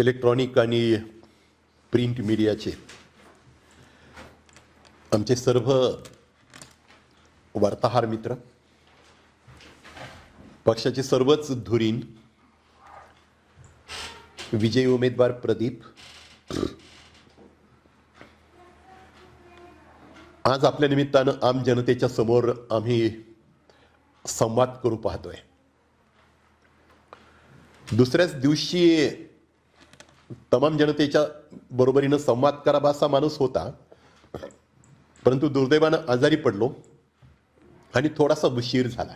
Electronic आणि print मीडियाचे आमचे सर्व वार्ताहर मित्र, पक्षाचे सर्वच धुरीण, विजयी उमेदवार प्रदीप, आज आपल्या निमित्तानं आम जनतेच्या समोर आम्ही संवाद करू पाहतोय. दुसऱ्याच दिवशी तमाम जनतेच्या बरोबरीनं संवाद करावा असा माणूस होता, परंतु दुर्दैवानं आजारी पडलो आणि थोडासा उशीर झाला.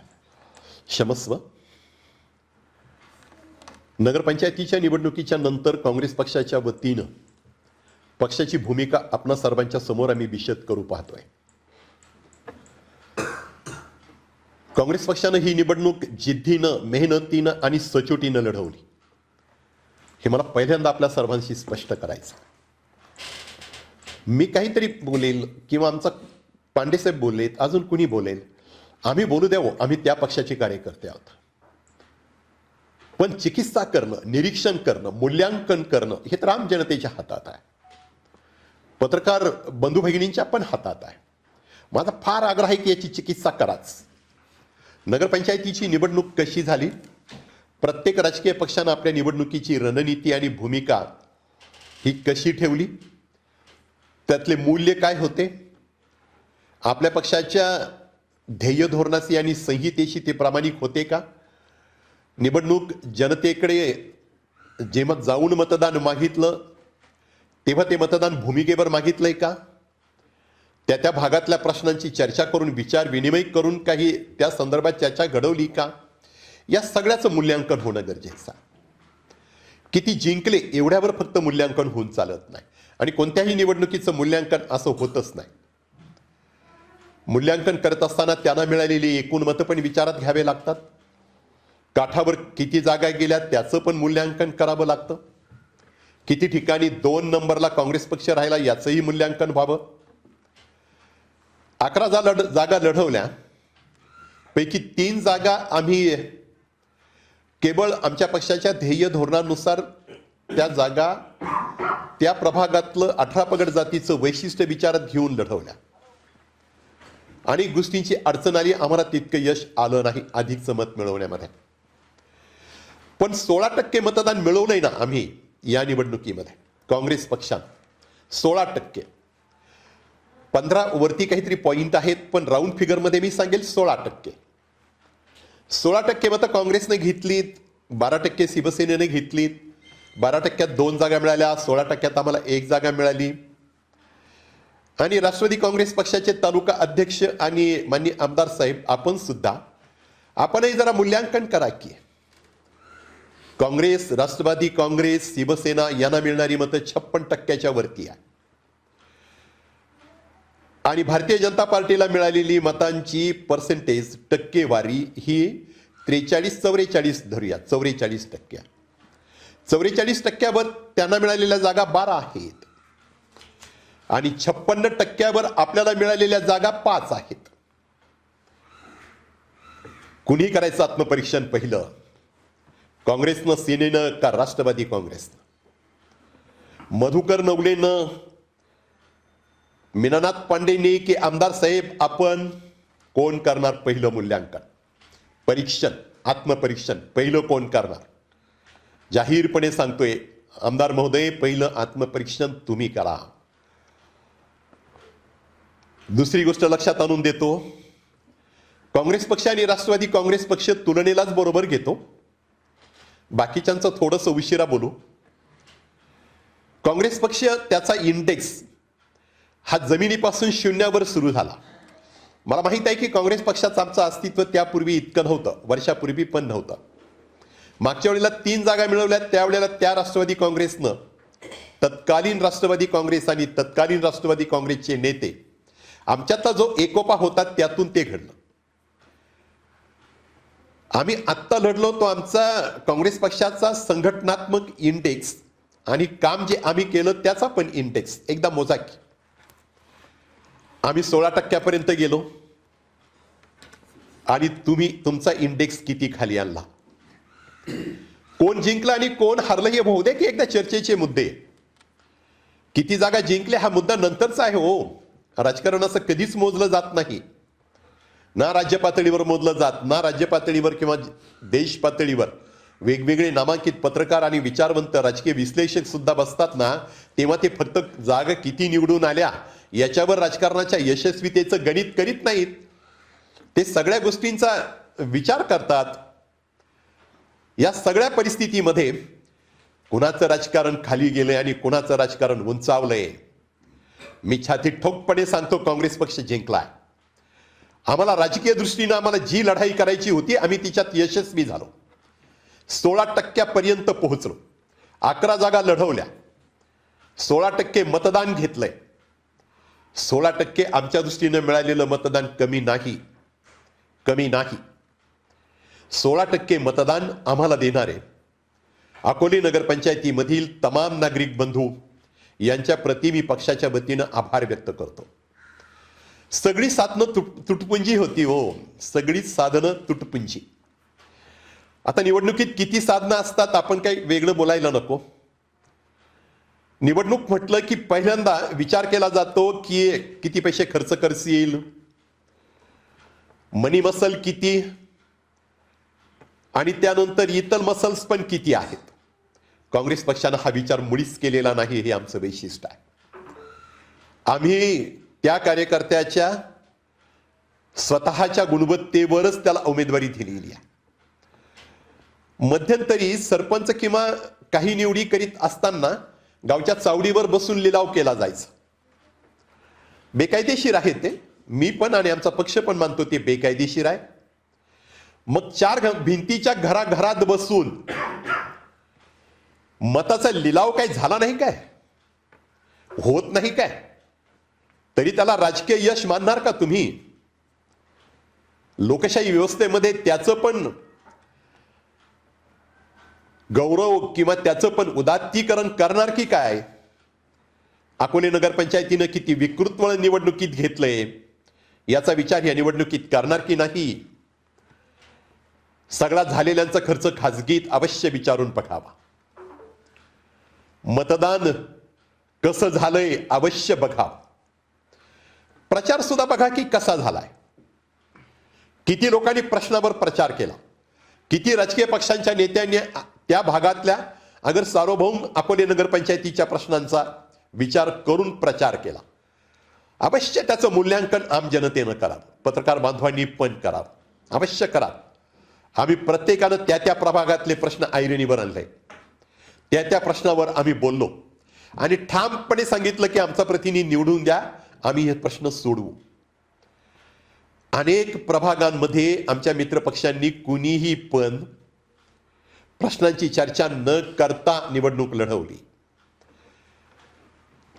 क्षमस्व. नगरपंचायतीच्या निवडणुकीच्या नंतर काँग्रेस पक्षाच्या वतीनं पक्षाची भूमिका आपणा सर्वांच्या समोर आम्ही विशद करू पाहतोय. काँग्रेस पक्षानं ही निवडणूक जिद्दीनं, मेहनतीनं आणि सचोटीनं लढवली. हे मला पहिल्यांदा आपल्या सर्वांशी स्पष्ट करायचं. मी काहीतरी बोलेल किंवा आमचा पांडेसाहेब बोललेत, अजून कुणी बोलेल, आम्ही बोलू द्यावं, आम्ही त्या पक्षाचे कार्यकर्ते आहोत. पण चिकित्सा करणं, निरीक्षण करणं, मूल्यांकन करणं हे तर आम जनतेच्या हातात आहे, पत्रकार बंधू भगिनींच्या पण हातात आहे. माझा फार आग्रह आहे की याची चिकित्सा कराच. नगरपंचायतीची निवडणूक कशी झाली, प्रत्येक राजकीय पक्षानं आपल्या निवडणुकीची रणनीती आणि भूमिका ही कशी ठेवली, त्यातले मूल्य काय होते, आपल्या पक्षाच्या ध्येय धोरणाशी आणि संहितेशी ते प्रामाणिक होते का, निवडणूक जनतेकडे जेव्हा जाऊन मतदान मागितलं तेव्हा ते मतदान भूमिकेवर मागितलंय का, त्या भागातल्या प्रश्नांची चर्चा करून, विचार विनिमय करून काही त्या संदर्भात चर्चा घडवली का, या सगळ्याचं मूल्यांकन होणं गरजेचं आहे. किती जिंकले एवढ्यावर फक्त मूल्यांकन होऊन चालत नाही, आणि कोणत्याही निवडणुकीचं मूल्यांकन असं होतच नाही. मूल्यांकन करत असताना त्यांना मिळालेली एकूण मतं पण विचारात घ्यावे लागतात. काठावर किती जागा गेल्या त्याचं पण मूल्यांकन करावं लागतं. किती ठिकाणी 2 नंबरला काँग्रेस पक्ष राहिला याचंही मूल्यांकन व्हावं. 11 जागा लढवल्या पैकी 3 जागा आम्ही केवळ आमच्या पक्षाच्या ध्येय धोरणानुसार त्या जागा त्या प्रभागातलं 18 पगड जातीचं वैशिष्ट्य विचारात घेऊन लढवल्या. अनेक गोष्टींची अडचण आली, आम्हाला तितकं यश आलं नाही अधिकचं मत मिळवण्यामध्ये. पण 16% मतदान मिळवलंय ना आम्ही या निवडणुकीमध्ये. काँग्रेस पक्षानं 16%, 15 वरती काहीतरी पॉइंट आहेत, पण राऊंड फिगरमध्ये मी सांगेल 16%. 16% मतं काँग्रेसने घेतलीत, 12% शिवसेनेने घेतलीत, 12%त 2 जागा मिळाल्या, 16%त आम्हाला 1 जागा मिळाली. आणि राष्ट्रवादी काँग्रेस पक्षाचे तालुका अध्यक्ष आणि माननीय आमदार साहेब, आपणही जरा मूल्यांकन करा की काँग्रेस, राष्ट्रवादी काँग्रेस, शिवसेना यांना मिळणारी मतं 56%च्या वरती आहे, आणि भारतीय जनता पार्टीला मिळालेली मतांची पर्सेंटेज, टक्केवारी ही 43-44 धरूया, 44%. 44%वर त्यांना मिळालेल्या जागा 12 आहेत, आणि 56%वर आपल्याला मिळालेल्या जागा 5 आहेत. कुणी करायचं आत्मपरीक्षण पहिलं, काँग्रेसनं, सेनेनं का राष्ट्रवादी काँग्रेसनं? मधुकर नवलेनं, मीनानाथ पांडेंनी की आमदार साहेब, आपण कोण करणार पहिलं मूल्यांकन, परीक्षण, आत्मपरीक्षण पहिलं कोण करणार? जाहीरपणे सांगतोय आमदार महोदय, पहिलं आत्मपरीक्षण तुम्ही करा. दुसरी गोष्ट लक्षात आणून देतो, काँग्रेस पक्ष आणि राष्ट्रवादी काँग्रेस पक्ष तुलनेलाच बरोबर घेतो, बाकीच्यांचं थोडंसं उशिरा बोलू. काँग्रेस पक्ष, त्याचा इंडेक्स हा जमिनीपासून 0वर सुरू झाला. मला माहित आहे की काँग्रेस पक्षाचं आमचं अस्तित्व त्यापूर्वी इतकं नव्हतं, वर्षापूर्वी पण नव्हतं. मागच्या वेळेला 3 जागा मिळवल्या, त्यावेळेला त्या राष्ट्रवादी काँग्रेसनं, तत्कालीन राष्ट्रवादी काँग्रेस आणि तत्कालीन राष्ट्रवादी काँग्रेसचे नेते, आमच्यातला जो एकोपा होता त्यातून ते घडलं. आम्ही आत्ता लढलो तो आमचा काँग्रेस पक्षाचा संघटनात्मक इंडेक्स आणि काम जे आम्ही केलं त्याचा पण इंडेक्स एकदा मोजा की. आम्ही 16%पर्यंत गेलो, आणि तुम्ही तुमचा इंडेक्स किती खाली आणला. कोण जिंकलं आणि कोण हरलं हे होऊ दे की एकदा चर्चेचे मुद्दे. किती जागा जिंकले हा मुद्दा नंतरचा आहे हो. राजकारण असं कधीच मोजलं जात नाही. ना राज्य पातळीवर मोजलं जात, ना राज्य पातळीवर किंवा देश पातळीवर. वेगवेगळे नामांकित पत्रकार आणि विचारवंत राजकीय विश्लेषक सुद्धा बसतात ना, तेव्हा ते फक्त जागा किती निवडून आल्या याच्यावर राजकारणाच्या यशस्वीतेचं गणित करीत नाहीत. ते सगळ्या गोष्टींचा विचार करतात. या सगळ्या परिस्थितीमध्ये कुणाचं राजकारण खाली गेलंय आणि कुणाचं राजकारण उंचावलंय. मी छाती ठोकपणे सांगतो, काँग्रेस पक्ष जिंकलाय. आम्हाला राजकीय दृष्टीनं आम्हाला जी लढाई करायची होती आम्ही तिच्यात यशस्वी झालो. 16% पोहोचलो. 11 जागा लढवल्या. 16% मतदान घेतलंय. 16% आमच्या दृष्टीनं मिळालेलं मतदान कमी नाही, कमी नाही. 16% मतदान आम्हाला देणारे अकोले नगरपंचायतीमधील तमाम नागरिक बंधू यांच्या प्रति मी पक्षाच्या वतीनं आभार व्यक्त करतो. सगळी साधनं तुटपुंजी होती हो, सगळीच साधनं तुटपुंजी. आता निवडणुकीत किती साधनं असतात आपण काही वेगळं बोलायला नको. निवडणूक म्हटलं की पहिल्यांदा विचार केला जातो की किती पैसे खर्च करशील, मनी मसल किती, आणि त्यानंतर इतर मसल्स पण किती आहेत. काँग्रेस पक्षानं हा विचार मुळीच केलेला नाही, हे आमचं वैशिष्ट्य आहे. आम्ही त्या कार्यकर्त्याच्या स्वतःच्या गुणवत्तेवरच त्याला उमेदवारी दिलेली आहे. मध्यंतरी सरपंच किंवा काही निवडी करीत असताना गावच्या चावडीवर बसून लिलाव केला जायचा. बेकायदेशीर आहे ते, मी पण आणि आमचा पक्ष पण मानतो ते बेकायदेशीर आहे. मग 4 भिंतीच्या घराघरात बसून मताचा लिलाव काय झाला नाही काय, होत नाही काय, तरी त्याला राजकीय यश मानणार का तुम्ही? लोकशाही व्यवस्थेमध्ये त्याचं पण गौरव किंवा त्याचं पण उदात्तीकरण करणार की काय? अकोले नगरपंचायतीनं किती विकृत निवडणुकीत घेतलंय याचा विचार या निवडणुकीत करणार की नाही? सगळा झालेल्यांचा खर्च खाजगीत अवश्य विचारून बघावा. मतदान कसं झालंय अवश्य बघा. प्रचार सुद्धा बघा की कसा झालाय. किती लोकांनी प्रश्नावर प्रचार केला, किती राजकीय पक्षांच्या नेत्यांनी त्या भागातल्या अगर सार्वभौम अकोले नगरपंचायतीच्या प्रश्नांचा विचार करून प्रचार केला. अवश्य त्याचं मूल्यांकन आम जनतेनं करावं, पत्रकार बांधवांनी पण करावं, अवश्य करा. आम्ही प्रत्येकानं त्या प्रभागातले प्रश्न ऐरणीवर आणले, त्या प्रश्नावर आम्ही बोललो आणि ठामपणे सांगितलं की आमचा प्रतिनिधी निवडून द्या, आम्ही हे प्रश्न सोडवू. अनेक प्रभागांमध्ये आमच्या मित्रपक्षांनी कुणीही पण प्रश्नांची चर्चा न करता निवडणूक लढवली.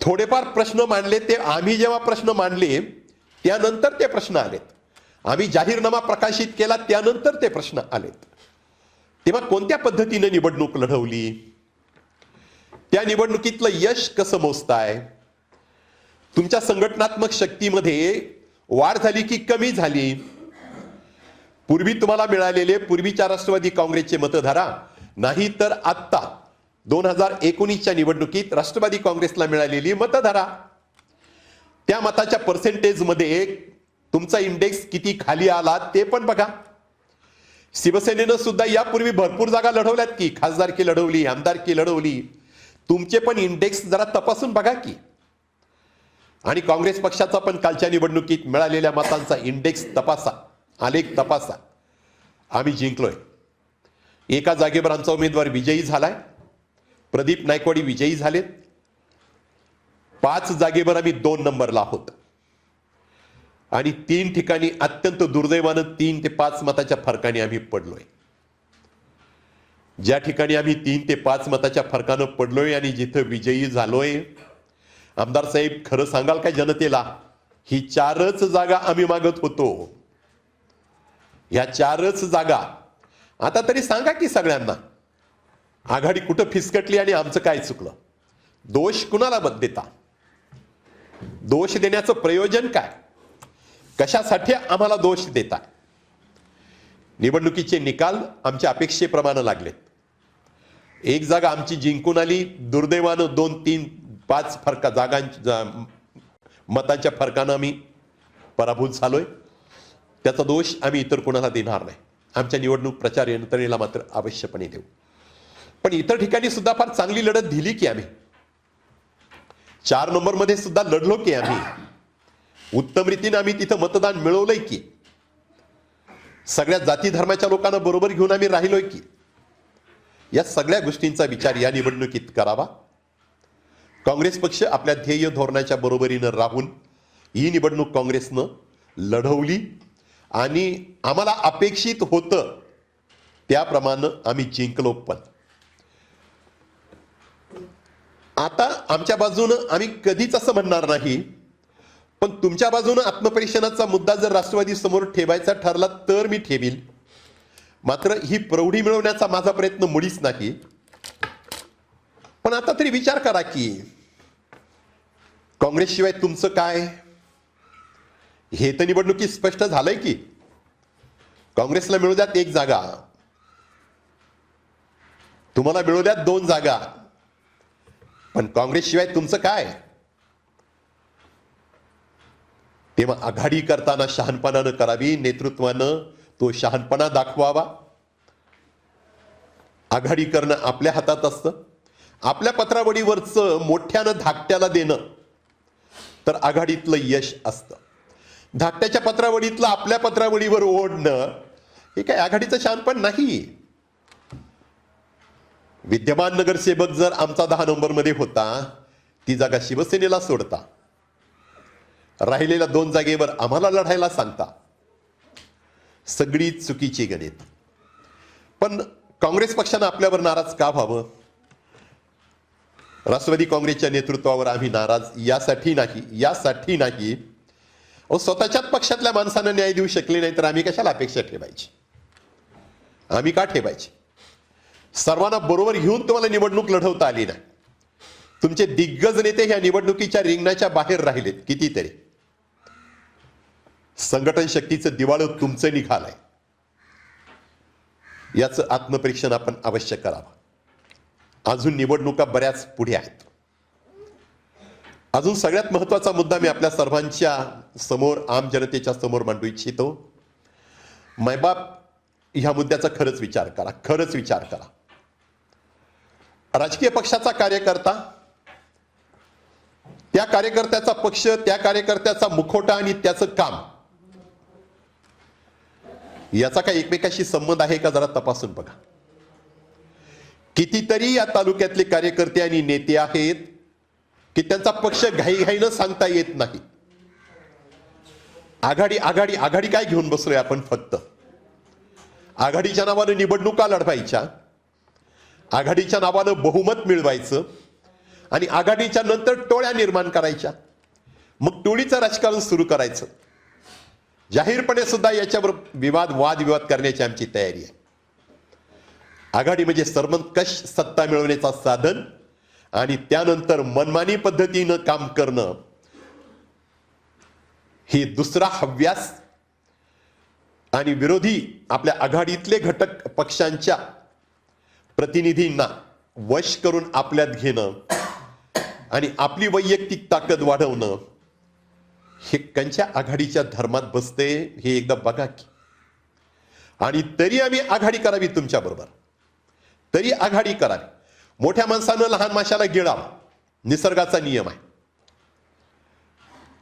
थोडेफार प्रश्न मांडले, ते आम्ही जेव्हा प्रश्न मांडले त्यानंतर ते प्रश्न आलेत. आम्ही जाहीरनामा प्रकाशित केला त्यानंतर ते प्रश्न आलेत. तेव्हा कोणत्या पद्धतीने निवडणूक लढवली, त्या निवडणुकीतलं यश कसं मोजताय? तुमच्या संघटनात्मक शक्तीमध्ये वाढ झाली की कमी झाली? पूर्वी तुम्हाला मिळालेले पूर्वीच्या राष्ट्रवादी काँग्रेसचे मतधारा नाही तर आत्ता 2019च्या निवडणुकीत राष्ट्रवादी काँग्रेसला मिळालेली मतधारा, त्या मताच्या पर्सेंटेजमध्ये तुमचा इंडेक्स किती खाली आला ते पण बघा. शिवसेनेनं सुद्धा यापूर्वी भरपूर जागा लढवल्यात की, खासदारकी लढवली, आमदारकी लढवली. तुमचे पण इंडेक्स जरा तपासून बघा की. आणि काँग्रेस पक्षाचा पण कालच्या निवडणुकीत मिळालेल्या मतांचा इंडेक्स तपासा, आलेख तपासा. आम्ही जिंकलोय. एका जागेवर आमचा उमेदवार विजयी झालाय, प्रदीप नायकवाडी विजयी झालेत. 5 जागेवर आम्ही 2 नंबरला आहोत आणि 3 ठिकाणी अत्यंत दुर्दैवानं 3 ते 5 मताच्या फरकाने आम्ही पडलोय. ज्या ठिकाणी आम्ही 3 ते 5 मताच्या फरकानं पडलोय आणि जिथं विजयी झालोय, आमदार साहेब खरं सांगाल काय जनतेला, ही 4च जागा आम्ही मागत होतो. ह्या 4च जागा. आता तरी सांगा की सगळ्यांना, आघाडी कुठं फिसकटली आणि आमचं काय चुकलं? दोष कुणाला देता? दोष देण्याचं प्रयोजन काय? कशासाठी आम्हाला दोष देता? निवडणुकीचे निकाल आमच्या अपेक्षेप्रमाणे लागलेत. एक जागा आमची जिंकून आली, दुर्दैवानं 2, 3, 5 मतांच्या फरकानं आम्ही पराभूत झालोय. त्याचा दोष आम्ही इतर कोणाला देणार नाही. आमच्या निवडणूक प्रचार यंत्रणेला मात्र अवश्यपणे देऊ. पण इतर ठिकाणी सुद्धा फार चांगली लढत दिली की आम्ही. 4 नंबरमध्ये सुद्धा लढलो की आम्ही. उत्तम रीतीने आम्ही तिथं मतदान मिळवलंय की. सगळ्या जाती धर्माच्या लोकांना बरोबर घेऊन आम्ही राहिलोय की. या सगळ्या गोष्टींचा विचार या निवडणुकीत करावा. काँग्रेस पक्ष आपल्या ध्येय धोरणाच्या बरोबरीनं राहून ही निवडणूक काँग्रेसनं लढवली आणि आम्हाला अपेक्षित होतं त्याप्रमाणे आम्ही जिंकलो. पण आता आमच्या बाजूनं आम्ही कधीच असं म्हणणार नाही, पण तुमच्या बाजूनं आत्मपरीक्षणाचा मुद्दा जर राष्ट्रवादी समोर ठेवायचा ठरला तर मी ठेवील. मात्र ही प्रौढी मिळवण्याचा माझा प्रयत्न मुळीच नाही. पण आता तरी विचार करा की काँग्रेसशिवाय तुमचं काय, हे तर निवडणुकीत स्पष्ट झालंय की. काँग्रेसला मिळू द्यात 1 जागा, तुम्हाला मिळू द्यात 2 जागा, पण काँग्रेसशिवाय तुमचं काय. तेव्हा आघाडी करताना शहाणपणानं करावी, नेतृत्वानं तो शहाणपणा दाखवावा. आघाडी करणं आपल्या हातात असतं. आपल्या पत्रावळीवरचं मोठ्यानं धाकट्याला देणं तर आघाडीतलं यश असतं. धाकट्याच्या पत्रावळीतलं आपल्या पत्रावळीवर ओढणं हे काय आघाडीचं शहाणपण नाही. विद्यमान नगरसेवक जर आमचा 10 नंबरमध्ये होता, ती जागा शिवसेनेला सोडता, राहिलेल्या 2 जागेवर आम्हाला लढायला सांगता, सगळी चुकीची गणित. पण काँग्रेस पक्षानं आपल्यावर नाराज का व्हावं. राष्ट्रवादी काँग्रेसच्या नेतृत्वावर आम्ही नाराज यासाठी नाही अहो, स्वतःच्याच पक्षातल्या माणसांना न्याय देऊ शकले नाही तर आम्ही कशाला अपेक्षा ठेवायची. आम्ही का ठेवायची. सर्वांना बरोबर घेऊन तुम्हाला निवडणूक लढवता आली नाही. तुमचे दिग्गज नेते ह्या निवडणुकीच्या रिंगणाच्या बाहेर राहिलेत कितीतरी. संघटन शक्तीचं दिवाळं तुमचं निघालंय. याचं आत्मपरीक्षण आपण अवश्य करावं. अजून निवडणुका बऱ्याच पुढे आहेत. अजून सगळ्यात महत्वाचा मुद्दा मी आपल्या सर्वांच्या समोर, आम जनतेच्या समोर मांडू इच्छितो. मायबाप ह्या मुद्द्याचा खरंच विचार करा. राजकीय पक्षाचा कार्यकर्ता, त्या कार्यकर्त्याचा पक्ष, त्या कार्यकर्त्याचा मुखवटा आणि त्याचं काम याचा काही एकमेकाशी संबंध आहे का जरा तपासून बघा. कितीतरी या तालुक्यातले कार्यकर्ते आणि नेते आहेत की त्यांचा पक्ष घाईघाईनं सांगता येत नाही. आघाडी काय घेऊन बसलोय आपण. फक्त आघाडीच्या नावानं निवडणुका लढवायच्या, आघाडीच्या नावानं बहुमत मिळवायचं आणि आघाडीच्या नंतर टोळ्या निर्माण करायच्या, मग टोळीचं राजकारण सुरू करायचं. जाहीरपणे सुद्धा याच्यावर वादविवाद करण्याची आमची तयारी आहे. आघाडी म्हणजे सर्वंकष सत्ता मिळवण्याचा साधन आणि त्यानंतर मनमानी पद्धतीनं काम करणं हे दुसरा हव्यास आणि विरोधी आपल्या आघाडीतले घटक पक्षांच्या प्रतिनिधींना वश करून आपल्यात घेणं आणि आपली वैयक्तिक ताकद वाढवणं हे कंच्या आघाडीच्या धर्मात बसते हे एकदा बघा की. आणि तरी आम्ही आघाडी करावी तुमच्या बरोबर, तरी आघाडी करावी. मोठ्या माणसानं लहान माशाला गिळावं, निसर्गाचा नियम आहे.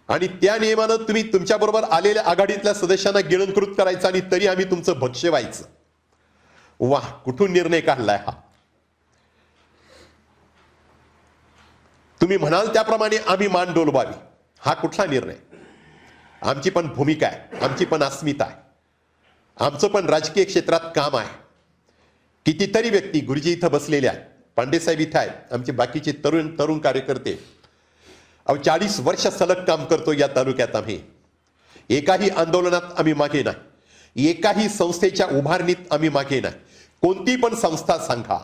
आणि त्या नियमानं तुम्ही तुमच्या बरोबर आलेल्या आघाडीतल्या सदस्यांना गिळंकृत करायचं आणि तरी आम्ही तुमचं भक्ष्य व्हायचं. वाह, कुठून निर्णय काढलाय हा. तुम्ही म्हणाल त्याप्रमाणे आम्ही मान डोलवावी, हा कुठला निर्णय. आमची पण भूमिका आहे, आमची पण अस्मिता आहे, आमचं पण राजकीय क्षेत्रात काम आहे. कितीतरी व्यक्ती गुरुजी इथं बसलेले आहेत, पांडेसाहेब इथं आहेत, आमचे बाकीचे तरुण कार्यकर्ते. 40 वर्ष सलग काम करतो या तालुक्यात आम्ही. एकाही आंदोलनात आम्ही मागे नाही, एकाही संस्थेच्या उभारणीत आम्ही मागे नाही. कोणती पण संस्था सांगा.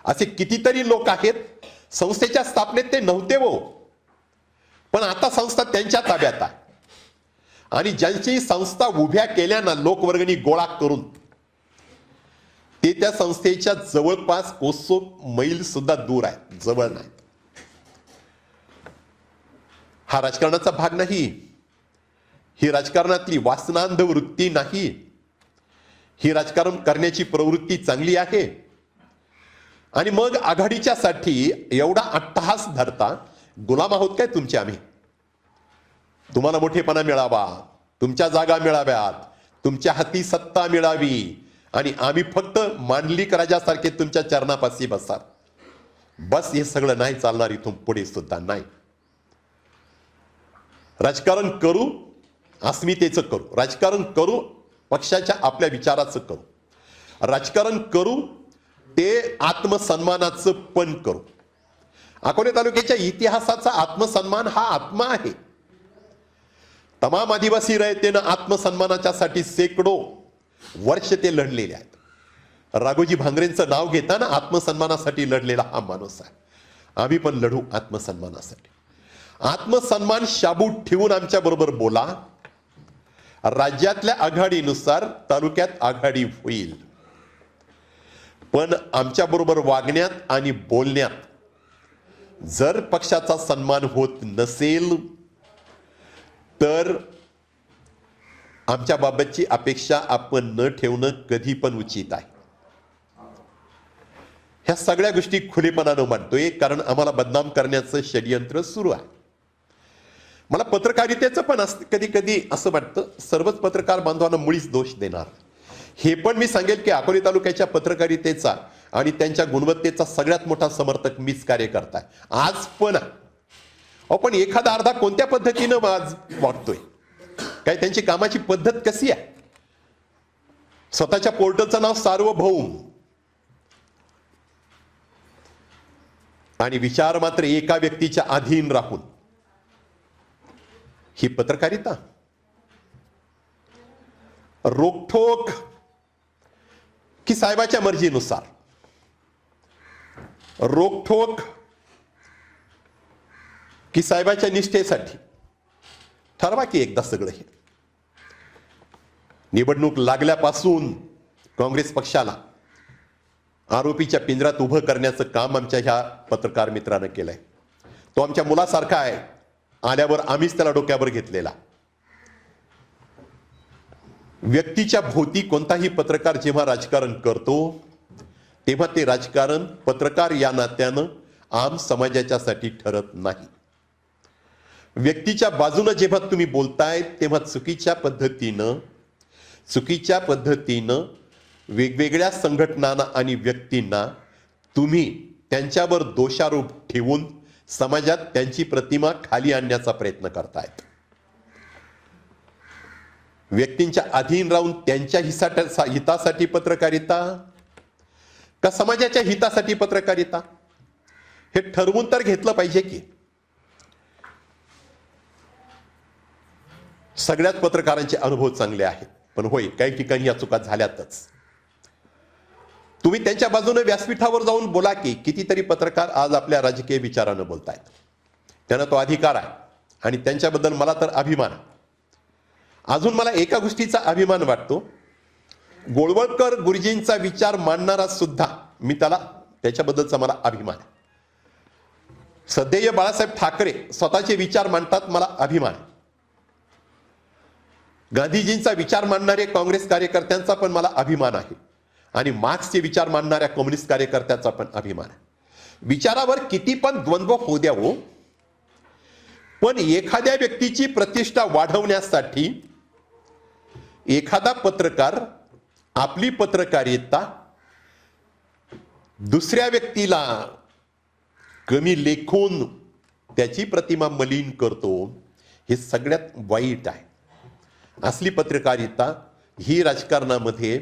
असे कितीतरी लोक आहेत, संस्थेच्या स्थापनेत ते नव्हते हो, पण आता संस्था त्यांच्या ताब्यात आहे. आणि ज्यांची संस्था उभ्या केल्यानं लोकवर्गणी गोळा करून ते त्या संस्थेच्या जवळपास कोसो मैल सुद्धा दूर आहे, जवळ नाही. हा राजकारणाचा भाग नाही, ही राजकारणातली वासनांध वृत्ती नाही, ही राजकारण करण्याची प्रवृत्ती चांगली आहे. आणि मग आघाडीच्या साठी एवढा अट्टहास धरता. गुलाम आहोत काय तुमचे आम्ही? तुम्हाला मोठेपणा मिळावा, तुमच्या जागा मिळाव्यात, तुमच्या हाती सत्ता मिळावी आणि आम्ही फक्त मांडलिक राजासारखे तुमच्या चरणापाशी बसा. बस हे सगळं नाही चालणार, इथून पुढे सुद्धा नाही. राजकारण करू, अस्मितेचं करू, राजकारण करू, पक्षाच्या आपल्या विचाराचं करू, राजकारण करू, ते आत्मसन्मानाचं पण करू. अकोले तालुक्याच्या इतिहासाचा आत्मसन्मान हा आत्मा आहे. तमाम आदिवासी रयतेनं आत्मसन्मानाच्या साठी शेकडो वर्ष ते लढलेले आहेत. राघोजी भांगरेंचं नाव घेताना आत्मसन्मानासाठी लढलेला हा माणूस आहे. आम्ही पण लढू आत्मसन्मानासाठी. आत्मसन्मान शाबूत ठेवून आमच्या बरोबर बोला. राज्यातल्या आघाडीनुसार तालुक्यात आघाडी होईल, पण आमच्या बरोबर वागण्यात आणि बोलण्यात जर पक्षाचा सन्मान होत नसेल तर आमच्या बाबतची अपेक्षा आपण न ठेवणं कधी पण उचित आहे. ह्या सगळ्या गोष्टी खुलेपणानं मांडतोय कारण आम्हाला बदनाम करण्याचं षडयंत्र सुरू आहे. मला पत्रकारितेचं पण कधी कधी असं वाटतं, सर्वच पत्रकार बांधवांना मुळीच दोष देणार. हे पण मी सांगेल की अकोले तालुक्याच्या पत्रकारितेचा आणि त्यांच्या गुणवत्तेचा सगळ्यात मोठा समर्थक मीच कार्यकर्ता आहे आज पण. पण एखादा अर्धा कोणत्या पद्धतीनं आज वागतोय, काय त्यांची कामाची पद्धत कशी आहे? स्वतःच्या पोर्टलचं नाव सार्वभौम आणि विचार मात्र एका व्यक्तीच्या अधीन राहून, ही पत्रकारिता? रोखोक की साहेबाच्या मर्जीनुसार? रोखोक की साहेबाच्या निष्ठेसाठी? ठरवा की एकदा सगळं. हे निवडणूक लागल्यापासून काँग्रेस पक्षाला आरोपीच्या पिंजऱ्यात उभं करण्याचं काम आमच्या ह्या पत्रकार मित्रानं केलंय. तो आमच्या मुलासारखा आहे, आल्यावर आम्हीच त्याला डोक्यावर घेतलेला. व्यक्तीच्या भोवती कोणताही पत्रकार जेव्हा राजकारण करतो तेव्हा ते राजकारण पत्रकार या नात्यानं आम समाजाच्या साठी ठरत नाही. व्यक्तीच्या बाजूने जेव्हा तुम्ही बोलताय तेव्हा चुकीच्या पद्धतीनं वेगवेगळ्या संघटनांना आणि व्यक्तींना तुम्ही त्यांच्यावर दोषारोप ठेवून समाजात त्यांची प्रतिमा खाली आणण्याचा प्रयत्न करतायत. व्यक्तींच्या अधीन राहून त्यांच्या हितासाठी पत्रकारिता का समाजाच्या हितासाठी पत्रकारिता, हे ठरवून तर घेतलं पाहिजे की. सगळ्याच पत्रकारांचे अनुभव चांगले आहेत, पण होय काही ठिकाणी या चुका झाल्यातच. तुम्ही त्यांच्या बाजूने व्यासपीठावर जाऊन बोला की. कितीतरी पत्रकार आज आपल्या राजकीय विचारानं बोलतायत, त्यांना तो अधिकार आहे आणि त्यांच्याबद्दल मला तर अभिमान आहे. अजून मला एका गोष्टीचा अभिमान वाटतो, गोळवळकर गुरुजींचा विचार मांडणारा सुद्धा मी त्याच्याबद्दलचा मला अभिमान आहे. सदैव बाळासाहेब ठाकरे स्वतःचे विचार मांडतात, मला अभिमान आहे. गांधीजींचा विचार मांडणारे काँग्रेस कार्यकर्त्यांचा पण मला अभिमान आहे आणि मार्क्सचे विचार मांडणाऱ्या कम्युनिस्ट कार्यकर्त्याचा पण अभिमान आहे. विचारावर किती पण द्वंद्व होऊ द्या हो, पण एखाद्या व्यक्तीची प्रतिष्ठा वाढवण्यासाठी एखादा पत्रकार आपली पत्रकारिता दुसऱ्या व्यक्तीला कमी लेखून त्याची प्रतिमा मलिन करतो, हे सगळ्यात वाईट आहे. असली पत्रकारिता ही राजकारणामध्ये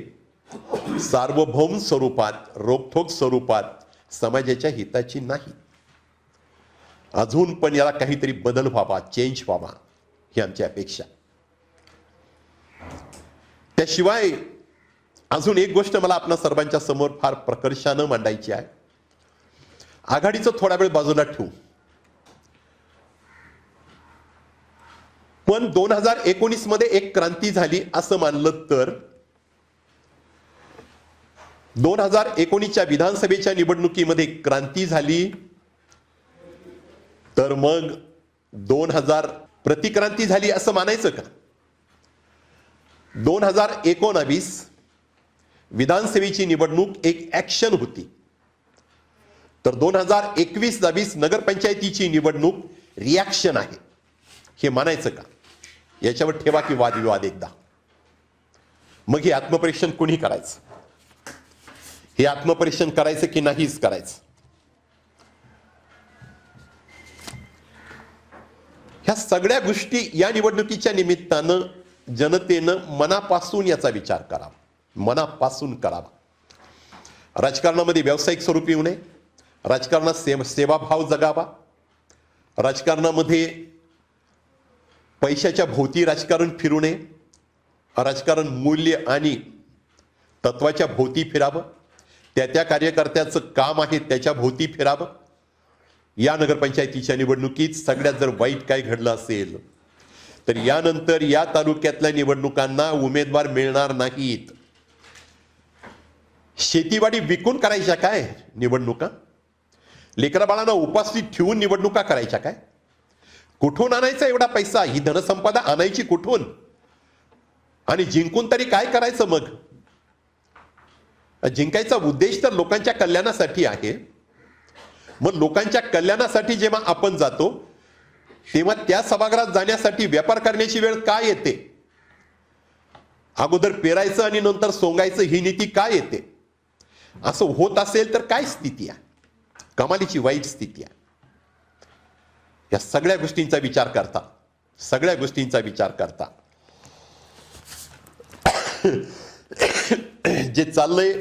सार्वभौम स्वरूपात, रोखोक स्वरूपात समाजाच्या हिताची नाही. अजून पण याला काहीतरी बदल व्हावा, चेंज व्हावा, ही आमची अपेक्षा. त्याशिवाय अजून एक गोष्ट मला आपल्या सर्वांच्या समोर फार प्रकर्षानं मांडायची आहे. आघाडीचं थोडा वेळ बाजूला ठेवू, पण 2019 मध्ये एक क्रांती झाली असं मानलं तर 2019च्या विधानसभेच्या निवडणुकीमध्ये क्रांती झाली, तर मग 2000 प्रतिक्रांती झाली असं मानायचं का? 2019 विधानसभेची निवडणूक एक ऍक्शन होती, तर 2021-22 नगरपंचायतीची निवडणूक रिॲक्शन आहे हे मानायचं का? याच्यावर ठेवा की वादविवाद एकदा. मग हे आत्मपरीक्षण कोणी करायचं? हे आत्मपरीक्षण करायचं की नाहीच करायचं? ह्या सगळ्या गोष्टी या निवडणुकीच्या निमित्तानं जनतेनं मनापासून याचा विचार करावा, मनापासून करावा. राजकारणामध्ये व्यावसायिक स्वरूप येऊ नये, राजकारणात सेवाभाव जगावा, राजकारणामध्ये पैशाच्या भोवती राजकारण फिरू नये, राजकारण मूल्य आणि तत्वाच्या भोवती फिरावं, त्या कार्यकर्त्याचं काम आहे त्याच्या भोवती फिरावं. या नगरपंचायतीच्या निवडणुकीत सगळ्यात जर वाईट काय घडलं असेल तर यानंतर या तालुक्यातल्या निवडणुकांना उमेदवार मिळणार नाहीत. शेतीवाडी विकून करायच्या काय निवडणुका? लेकराबाळांना उपाशी ठेवून निवडणुका करायच्या काय? कुठून आणायचा एवढा पैसा? ही धनसंपदा आणायची कुठून? आणि जिंकून तरी काय करायचं? मग जिंकायचा उद्देश तर लोकांच्या कल्याणासाठी आहे. मग लोकांच्या कल्याणासाठी जेव्हा आपण जातो तेव्हा त्या सभागृहात जाण्यासाठी व्यापार करण्याची वेळ काय येते? अगोदर पेरायचं आणि नंतर सोंगायचं ही नीती काय येते? असं होत असेल तर काय स्थिती आहे? कमालीची वाईट स्थिती आहे. या सगळ्या गोष्टींचा विचार करता, सगळ्या गोष्टींचा विचार करता जे चाललंय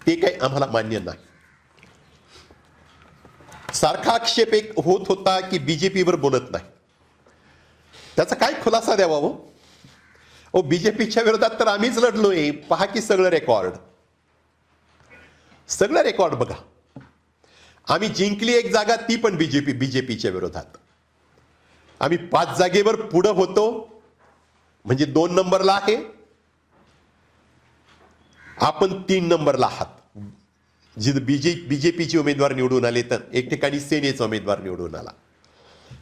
ते काही आम्हाला मान्य नाही. सारखा आक्षेप एक होत होता की बीजेपीवर बोलत नाही. त्याचा काय खुलासा द्यावा हो? बीजेपीच्या विरोधात तर आम्हीच लढलोय. पहा की सगळं रेकॉर्ड बघा. आम्ही जिंकली एक जागा, ती पण बीजेपीच्या विरोधात. आम्ही 5 जागेवर पुढं होतो, म्हणजे 2 नंबरला आहे. आपण 3 नंबरला आहात. जिथे बीजेपीचे उमेदवार निवडून आले, तर एक ठिकाणी सेनेचा उमेदवार निवडून आला,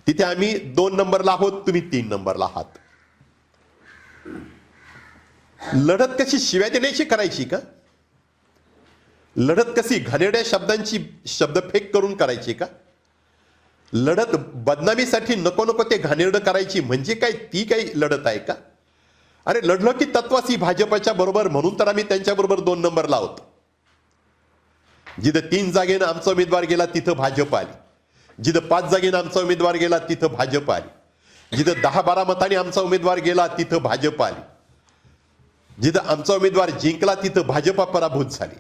तिथे आम्ही 2 नंबरला आहोत, तुम्ही 3 नंबरला आहात. लढत कशी शिव्या देण्याची करायची का? लढत कशी घाणेरड्या शब्दांची शब्दफेक करून करायची का? लढत बदनामीसाठी नको ते घाणेरडं करायची म्हणजे काय? ती काही लढत आहे का? अरे लढलो की तत्वासी भाजपच्या बरोबर, म्हणून तर आम्ही त्यांच्या बरोबर 2 नंबरला आहोत. जिथं 3 जागेनं आमचा उमेदवार गेला तिथं भाजप आली, जिथं 5 जागेनं आमचा उमेदवार गेला तिथं भाजप आली, जिथं 10-12 मतांनी आमचा उमेदवार गेला तिथं भाजप आली, जिथं आमचा उमेदवार जिंकला तिथं भाजपा पराभूत झाली.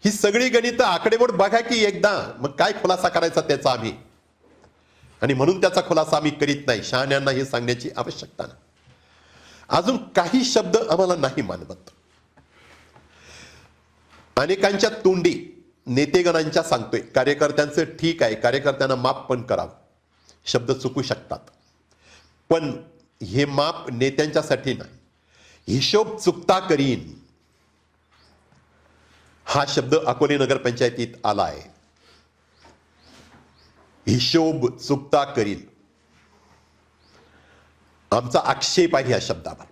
ही सगळी गणितं आकडेमोड बघा की एकदा. मग काय खुलासा करायचा त्याचा आम्ही? आणि म्हणून त्याचा खुलासा आम्ही करीत नाही. शहाण्यांना हे सांगण्याची आवश्यकता नाही. अजून काही शब्द आम्हाला नाही मानवत. अनेकांच्या तोंडी नेतेगणांच्या सांगतोय, कार्यकर्त्यांचं ठीक आहे, कार्यकर्त्यांना माफ पण करावं, शब्द चुकू शकतात, पण हे माफ नेत्यांच्यासाठी नाही. हिशोब चुकता करीन हा शब्द अकोले नगरपंचायतीत आला आहे. हिशोब चुकता करील, आमचा आक्षेप आहे या शब्दावर.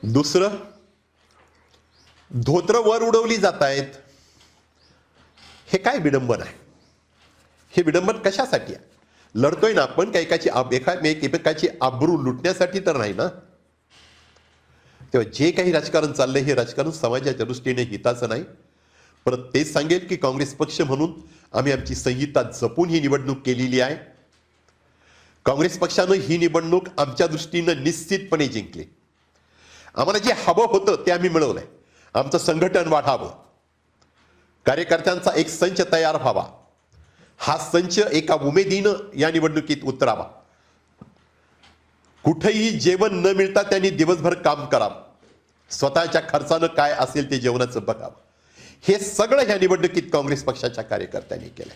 दुसरं, धोत्र वर उडवली जात आहेत. हे काय विडंबन आहे? हे विडंबन कशासाठी आहे? लढतोय ना आपण एकाची आबरू लुटण्यासाठी तर नाही ना. तेव्हा जे काही राजकारण चाललंय हे राजकारण समाजाच्या दृष्टीने हिताचं नाही. परत तेच सांगेल की काँग्रेस पक्ष म्हणून आम्ही आमची संहिता जपून ही निवडणूक केलेली आहे. काँग्रेस पक्षानं ही निवडणूक आमच्या दृष्टीनं निश्चितपणे जिंकली. आम्हाला जे हवं होतं ते आम्ही मिळवलंय. आमचं संघटन वाढावं, कार्यकर्त्यांचा एक संच तयार व्हावा, हा संच एका उमेदीनं या निवडणुकीत उतरावा. कुठेही जेवण न मिळता त्यांनी दिवसभर काम करावं, स्वतःच्या खर्चानं काय असेल ते जेवणाचं बघावं. हे सगळं ह्या निवडणुकीत काँग्रेस पक्षाच्या कार्यकर्त्यांनी केलंय.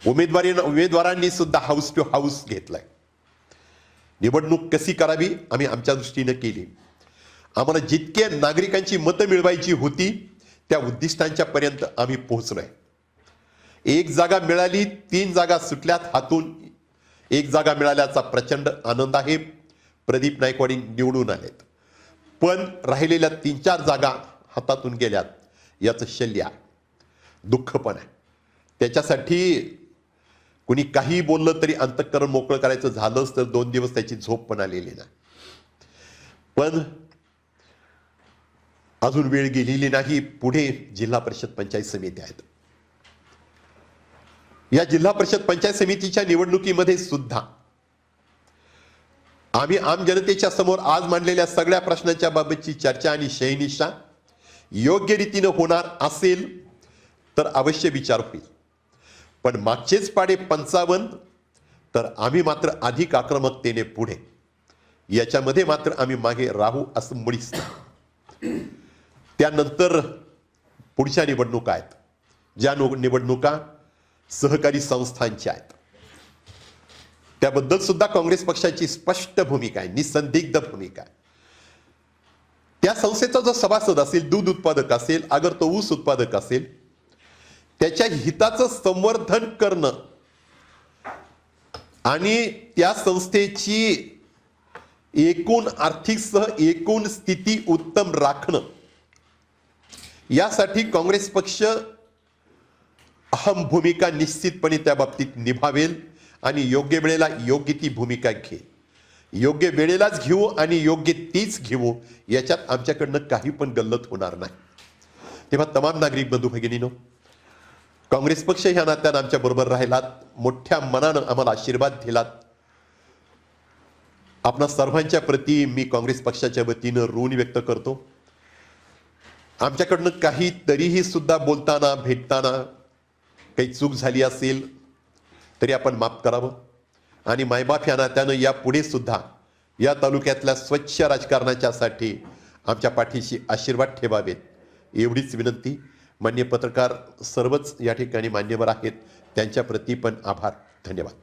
उमेदवारांनी सुद्धा हाऊस टू हाऊस घेतलाय. निवडणूक कशी करावी आम्ही आमच्या दृष्टीनं केली. आम्हाला जितके नागरिकांची मतं मिळवायची होती त्या उद्दिष्टांच्या पर्यंत आम्ही पोहोचलोय. 1 जागा मिळाली, 3 जागा सुटल्यात हातून. 1 जागा मिळाल्याचा प्रचंड आनंद आहे. प्रदीप नायकवाडी निवडून आलेत, पण राहिलेल्या 3-4 जागा हातातून गेल्यात याचं शल्य आहे, दुःख पण आहे. त्याच्यासाठी कुणी काही बोललं तरी अंतःकरण मोकळं करायचं झालंच तर 2 दिवस त्याची झोप पण आलेली नाही. पण अजून वेळ गेलेली नाही. पुढे जिल्हा परिषद पंचायत समिती आहेत. या जिल्हा परिषद पंचायत समितीच्या निवडणुकीमध्ये सुद्धा आम्ही आम जनतेच्या समोर आज मांडलेल्या सगळ्या प्रश्नांच्या बाबतची चर्चा आणि शहानिशा योग्य रीतीनं होणार असेल तर अवश्य विचार होईल. पण मागचेच पाडे 55 तर आम्ही मात्र अधिक आक्रमकतेने पुढे. याच्यामध्ये मात्र आम्ही मागे राहू असं मुळीच नाही. त्यानंतर पुढच्या निवडणुका आहेत, ज्या निवडणुका सहकारी संस्थांच्या आहेत. त्याबद्दल सुद्धा काँग्रेस पक्षाची स्पष्ट भूमिका आहे, निसंदिग्ध भूमिका आहे. त्या संस्थेचा जो सभासद असेल, दूध उत्पादक असेल, अगर तो ऊस उत्पादक असेल, त्याच्या हिताचं संवर्धन करणं आणि त्या संस्थेची एकूण आर्थिकसह एकूण स्थिती उत्तम राखणं यासाठी काँग्रेस पक्ष अहम भूमिका निश्चितपणे त्या बाबतीत निभावेल आणि योग्य वेळेला योग्य ती भूमिका घेईल. योग्य वेळेलाच घेऊ आणि योग्य तीच घेऊ, याच्यात आमच्याकडनं काही पण गल्लत होणार नाही. तेव्हा तमाम नागरिक बंधू भगिनीनो, काँग्रेस पक्ष ह्या नात्यानं आमच्या बरोबर राहिलात, मोठ्या मनानं आम्हाला आशीर्वाद दिलात. आपणा सर्वांच्या प्रती मी काँग्रेस पक्षाच्या वतीनं ऋण व्यक्त करतो. आमच्याकडनं काही तरीही सुद्धा बोलताना भेटताना काही चूक झाली असेल तरी आपण माफ करावं आणि मायबाप या नात्यानं यापुढे सुद्धा या तालुक्यातल्या स्वच्छ राजकारणाच्यासाठी आमच्या पाठीशी आशीर्वाद ठेवावेत, एवढीच विनंती. मान्य पत्रकार सर्वच या ठिकाणी मान्यवर आहेत, त्यांच्या प्रती पण आभार. धन्यवाद.